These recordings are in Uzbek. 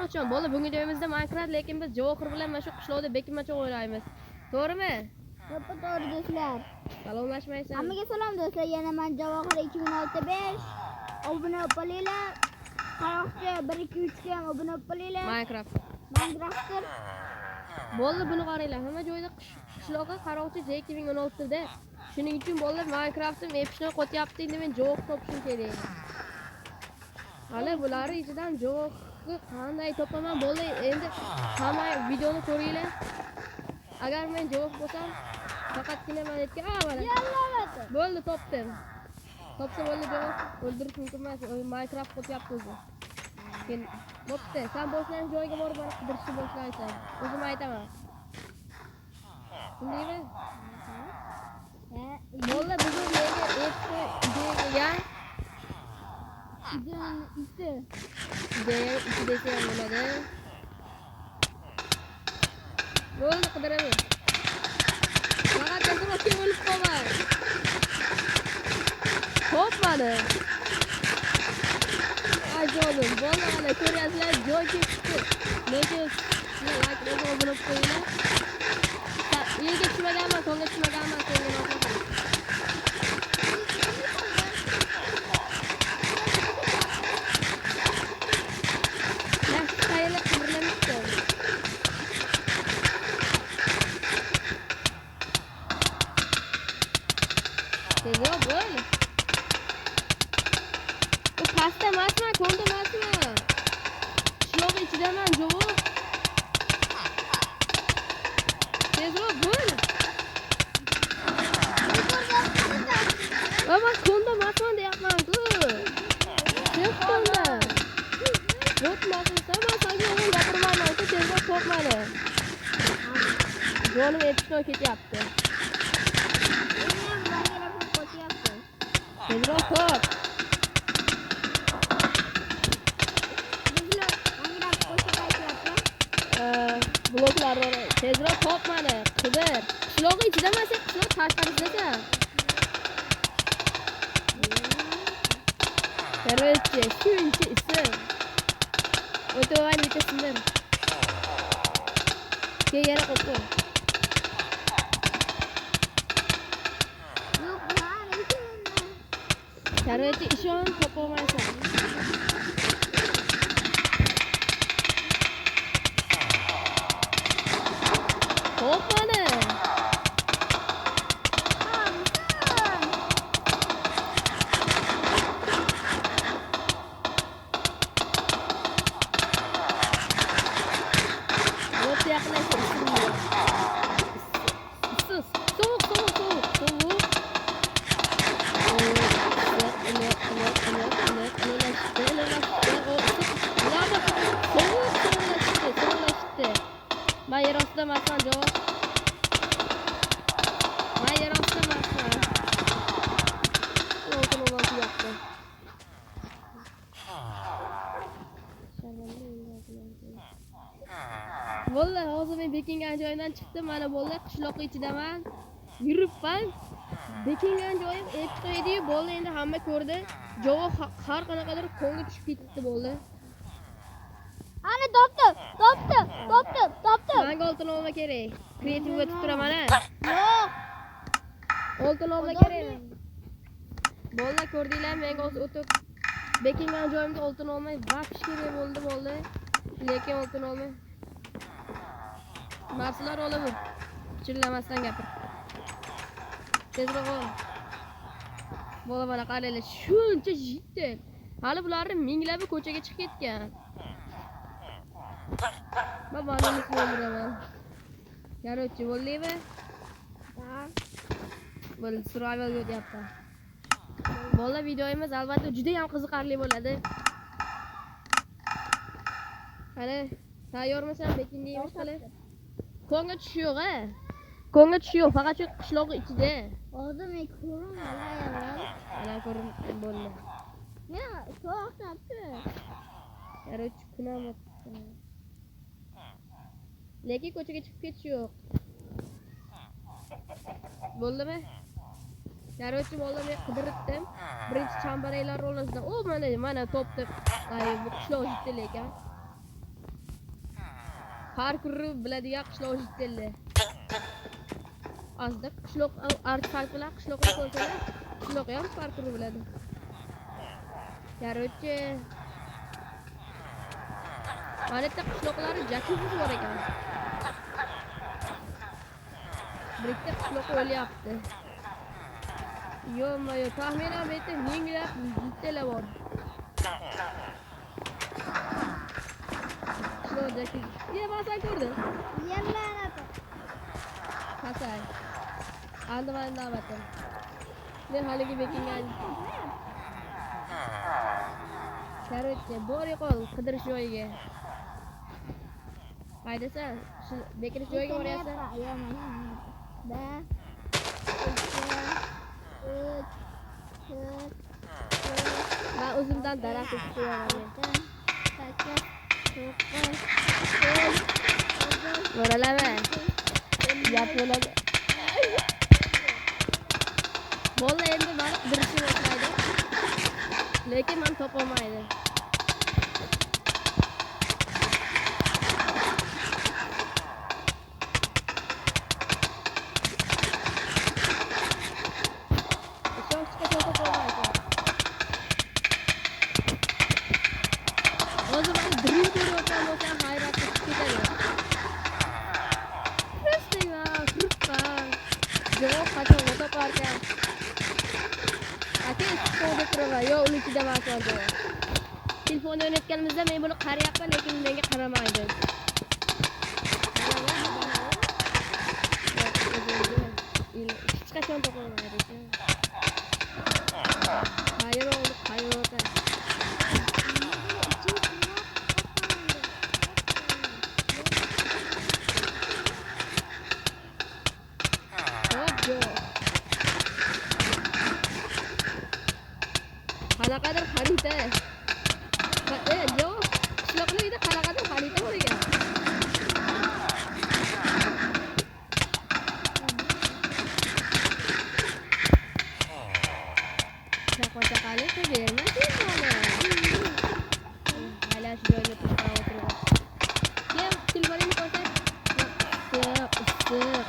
qaroqchon, bo'ldi, bugungi joyimizda Minecraft, lekin biz Javohir bilan mana shu qishloqda bekinmacha o'ynaymiz. To'g'rimi? To'g'ri do'stlar. Salomlashmaysan. Hammaga salom do'stlar. Yana men Javohir 2065. Obuna bo'linglar. Qaroqchi 1-2-3 ga obuna bo'linglar. Minecraft. Minecraft'dir. Bo'ldi, buni qaranglar. Hamma joyda qishloqqa qaroqchi J2016 da. Shuning uchun bolalar Minecraft'ni epishni qo'tyapti, endi men Javohir topishim kerak. Hali bularning ichidan Javohirni qanday topaman bo'ldi, endi hamma videoni ko'ringlar. Agar men Javohir bo'lsam, faqatgina men aytgan, mana. Bo'ldi, topdim. Topsa bo'ldi, Javohir o'ldirish mumkin emas. Minecraft qo'tyapti o'zi. Keyin bo'pti, sen boshlangan joyga borib mana qidirishni boshlaysan. O'zim aytaman. Shundaymi? Bo'ldi, bugun menga ideya iti desa ham bo'ladi. Bo'ldi, qidiraman. Faqat tezroq kelib qolmay. Topmadi. Ajoyib, bo'ldi, mana ko'ryapsizlar, joy ketdi. Lekin sizlar like bosib bo'lib qo'yinglar. Yerga tushmaganman, songa tushmaganman, songa noqo'rqaman. Tezroq bo'l. Bu pasta emasmi, konda emasmi? Qishloq ichidaman, Javohir. Tezroq bo'l. Baba, konda emasman deyapman-ku. Tez konda. O'tmasin, sen senga o'g'il gapirmayman, tezroq topmadi. Jonim epishdan ketyapti. Tezroq top. Bloklar tezroq topmadi. Qidir. Qishloq ichida emas, qishloq tashqarisida. Короче, shuncha isim. O'tavani bitasindir. Keyin yana qo'y. Короче, ishon topolmaysan. Topmadi. Bo'pti, yaqinlashib ishimga. Sovuq. Ben yer altında emasman, Javohir. Ben yer altında emasman. Oldu yaptı. Vallahi hozir men bekingan joydan chiqdim, mana bo'ldi, qishloq ichidaman. Yuribman. Bekingan joyim epishda edi-yu, bo'ldi, endi hamma ko'rdi. Javohir har qanaqadir konga tushib ketdi, bo'ldi. Ana topdim. Menga oltin olma kerak. Kreativ o'tib turaman a. Yo'q. Oltin olma kerak. Bo'ldi, ko'rdinglar, menga hozir o'tib bekingan joyimda oltin olmay vapish kerak bo'ldi. Lekin oltin olmay. Narsalar olaver. Chillamasdan gapir. Tezroq ol. Bola mana qaranglar, shuncha yitdi. Hali bularni minglab ko'chaga chiqib ketgan. Baba, nima qilaman? Короче, bo'ldingmi? Ha. Bo'ldi, survival yo'tyapti. Bola videoyimiz albatta juda ham qiziqarli bo'ladi. Qani, tayyormisan? Bekindingmi qilib? Konga tush yo'q-a? Konga tush yo'q, faqat shu qishloq ichida. Hozir men ko'raman. Ana ko'rin bo'ldi. Ya, to'xtabdi. Короче, kunamat. Lekin ko'chaga chiqib ketish yo'q. Bo'ldimi? Короче, bola men qidirdim. Birinchi chambaraklar orasida, mana topdim. Ay, bu qishloq ichida lekin. parkurni biladigan qishloq yigitlar. Azda qishloq artefakt bilan qishloqqa ko'rsalar, qishloq ham parkurni biladi. Короче, mana yerda qishloqlari jakuzi bor ekan. Birikta qishloq o'lyapti. Yo-mayo, taxminan bu yerda minglab yigitlar bor. Qishloq jakuzi. Yemasan ko'rdin? Yerlanadi. Qasay. Andaman navbatim. Men haligi bekingan. Короче, bor yo'qol qidirish joyiga. Qaydasan? Shu bekirish joyiga boryapsan? Yo'q, mana. Da. 3 Ben uzundan daraxt istiyorum. Boralama. Yap bo'ladi. Bola endi meni qidirishim o'tmaydi. Lekin men topolmaydi. O zaman drill ko'rayotgan bo'lsam hayratga tushib ketadi. Javob qachon toparkan? Aka ichida turibman, yo uni ichida emasman javob. Telefonda o'ynayotganimizda men buni qarayapman, lekin menga qaramaydi. Hech qachon topolmaydi. Hayron. Qanaqadir xarita. Yo'q, qishloqlarda qanaqadir xarita bor ekan. Chaqali berma telefonni. Hala shu joyga turib o'tirib. Kim telefonini ko'rsat. Issiq.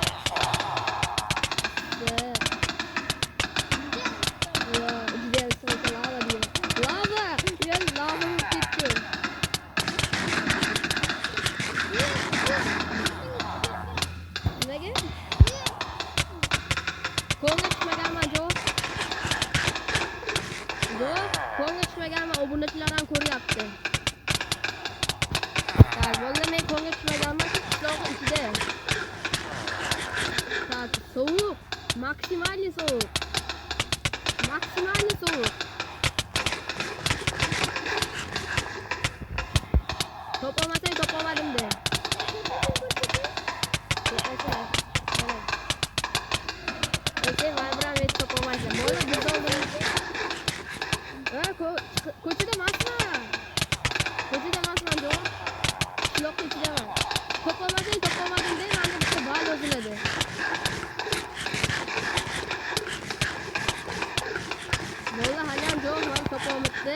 Obunachilar ham ko'ryapti. Tak, bo'ldi men ko'ngil tushmaganman, qishloqning ichida. Tak, sovuq, maksimalniy sovuq. Topolmasang topolmadim de. Ese vibram et topolmaysan. Bo'ldi, biz oldimiz. Ko'chada emasman. Yo'q. Qishloqning ichidaman. Topolmasang topolmadim de, menda bitta bal yoziladi. Bo'ldi, hali ham yo'q, men topolmayapti.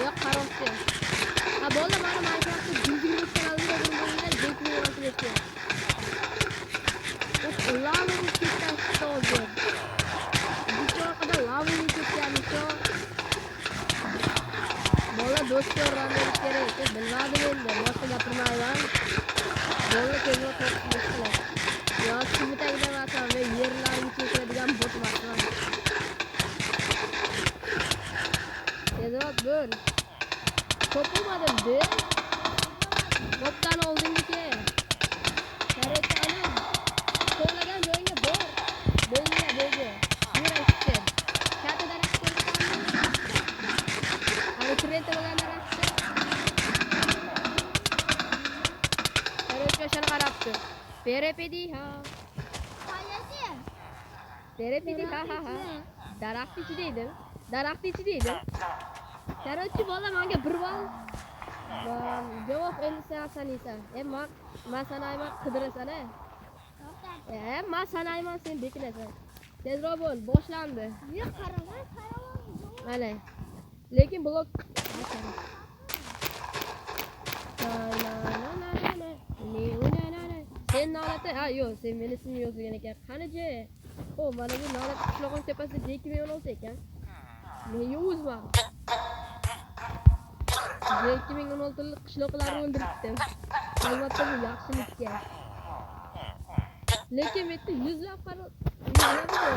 Yo'q, qaroqchi. Ha, bo'ldi, mana Minecraftda bildirib kanalida bo'lganda Jackni yozib ketgan. Lavani ketgan stolga. Lavani ketgan shu. Bola do'stga o'rganib kerak, bilmadim endi, boshqa gapirmayman. Bola ko'zga qo'rqib yo suv tagida emasman, men yerlarni chekadigan bot emasman. Tezroq bo'l. Topolmadim de. Botdan oldingi Karetani qo'llagan joyga bor. Bo'ldi. Yura ishchi. Katta daraxt ko'rsanmi? Ana trenta bo'lgan daraxtda. Karetga shuni qarabdi. Perepedi ha. Perepedi ha. Daraxt ichida edi. Karetchi bola menga bir bal. Javob endi sen sanaysan. Men sanayman, qidirasan-a? Men sanayman, sen bekinasan. Tezroq bo'l, boshlandi. Yo'q, qaraman. Mana. Lekin blok Sen nalata, ha yo'q, sen meni ismimni yozgan ekan. Qani-chi? O, mana bu nalata qishlog'ing tepasida J2016 ekan. Nega o'zman? J2016 qishloqlarni o'ldiribdim. Albatta bu yaxshilikka. Lekin bu yerda 100 lab qaro. 100 lab bor.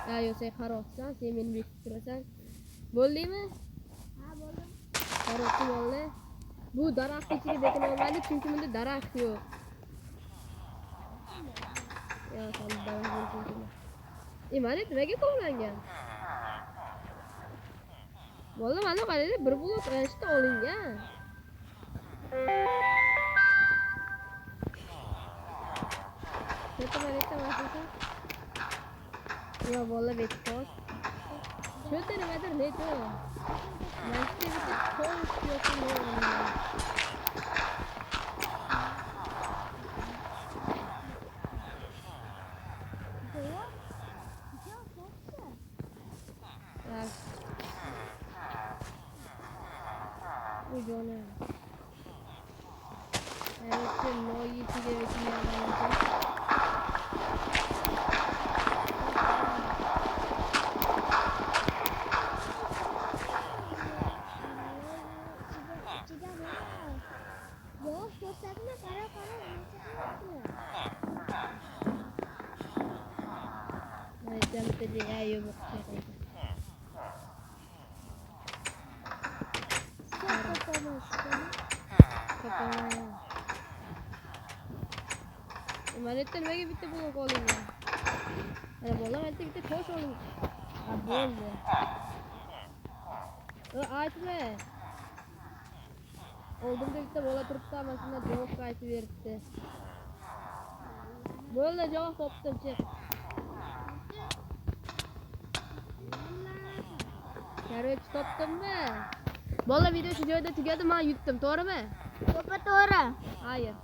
Ha yo'q, sen qarorsan, sen meni bekitib turasan. Bo'ldingmi? Ha, bo'ldim. Qarorchi bo'ldi. Bu daraxt ichiga bekina olmaydi, chunki bunda daraxt yo'q. Ya, sen daraxt yo'q. Mana nimaga kovlangan? Bo'ldi, mana qaraydi, bir blok anchta olingan. Neta masasa. Ya, bo'ldi, bektos. Shu nimadir neta. Mashina bitta tosh yo'qmi? Uyg'ona. Evet, noyi ichiga bekilgan. Yo'q, ko'rsatma, qara. Evet, bitta joy yo'q o'xshaydi. Mana nimaga bitta blok olingan? Mana bola mana bitta tosh olingan. Ha, bo'ldi. Aytma. Oldimda bitta bola turibdi, hammasidan javob qaytib beribdi. Bo'ldi, javob topdim, chiq. Короче, topdimmi? Bola video shu joyda tugadi, men yutdim, to'g'rimi? To'g'ri. Hayır.